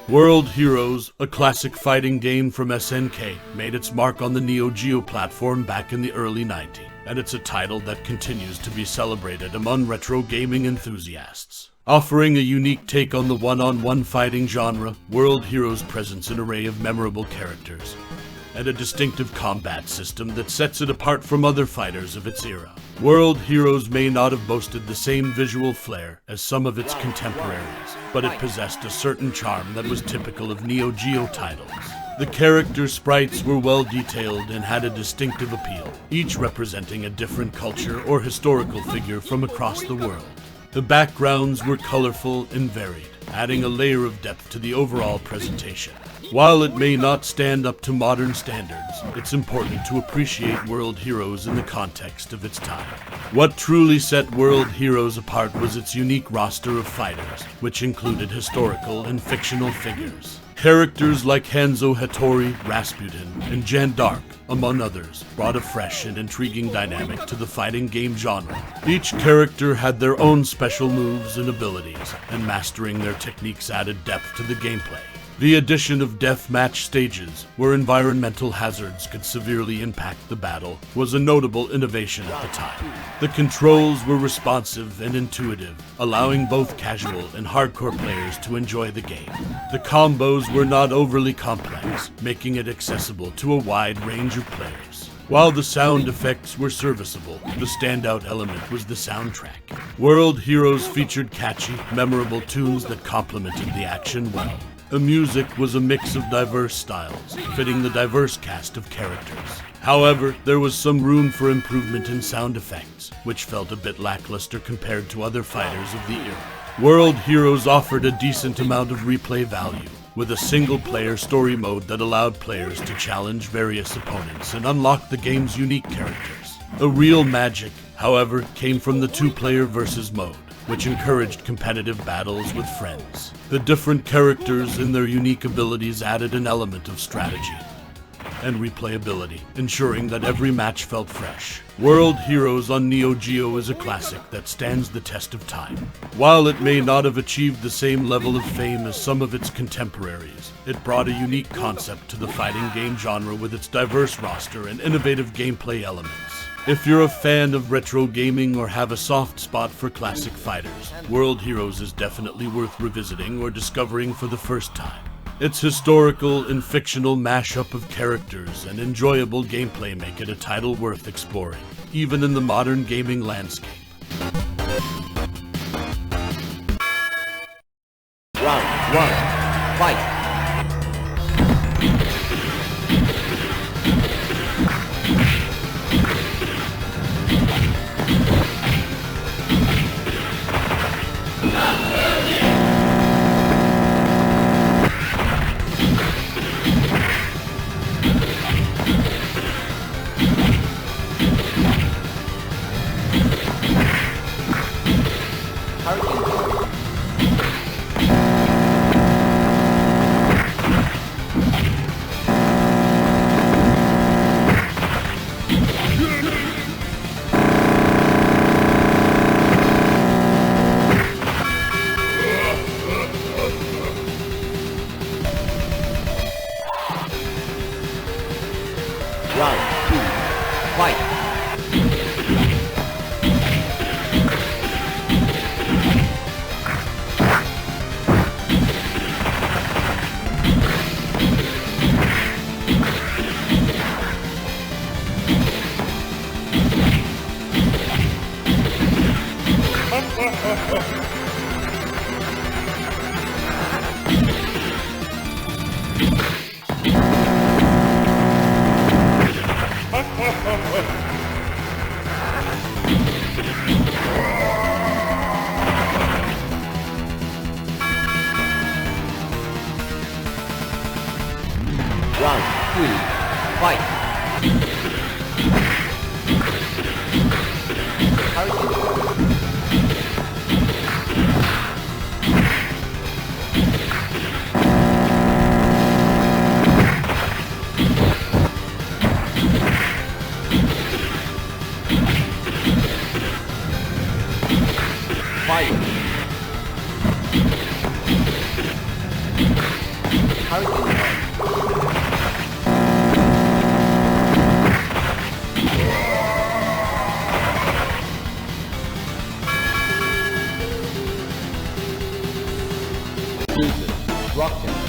World Heroes, a classic fighting game from SNK, made its mark on the Neo Geo platform back in the early 90s, and it's a title that continues to be celebrated among retro gaming enthusiasts. Offering a unique take on the one-on-one fighting genre, World Heroes presents an array of memorable characters and a distinctive combat system that sets it apart from other fighters of its era. World Heroes may not have boasted the same visual flair as some of its contemporaries, but it possessed a certain charm that was typical of Neo Geo titles. The character sprites were well detailed and had a distinctive appeal, each representing a different culture or historical figure from across the world. The backgrounds were colorful and varied, adding a layer of depth to the overall presentation. While it may not stand up to modern standards, it's important to appreciate World Heroes in the context of its time. What truly set World Heroes apart was its unique roster of fighters, which included historical and fictional figures. Characters like Hanzo Hattori, Rasputin, and Jeanne d'Arc, among others, brought a fresh and intriguing dynamic to the fighting game genre. Each character had their own special moves and abilities, and mastering their techniques added depth to the gameplay. The addition of deathmatch stages, where environmental hazards could severely impact the battle, was a notable innovation at the time. The controls were responsive and intuitive, allowing both casual and hardcore players to enjoy the game. The combos were not overly complex, making it accessible to a wide range of players. While the sound effects were serviceable, the standout element was the soundtrack. World Heroes featured catchy, memorable tunes that complemented the action well. The music was a mix of diverse styles, fitting the diverse cast of characters. However, there was some room for improvement in sound effects, which felt a bit lackluster compared to other fighters of the era. World Heroes offered a decent amount of replay value, with a single-player story mode that allowed players to challenge various opponents and unlock the game's unique characters. The real magic, however, came from the two-player versus mode, which encouraged competitive battles with friends. The different characters and their unique abilities added an element of strategy and replayability, ensuring that every match felt fresh. World Heroes on Neo Geo is a classic that stands the test of time. While it may not have achieved the same level of fame as some of its contemporaries, it brought a unique concept to the fighting game genre with its diverse roster and innovative gameplay elements. If you're a fan of retro gaming or have a soft spot for classic fighters, World Heroes is definitely worth revisiting or discovering for the first time. Its historical and fictional mashup of characters and enjoyable gameplay make it a title worth exploring, even in the modern gaming landscape. Round 1, fight! Round 2, fight! Round 3, fight! Fight! Hurricane! Rocket!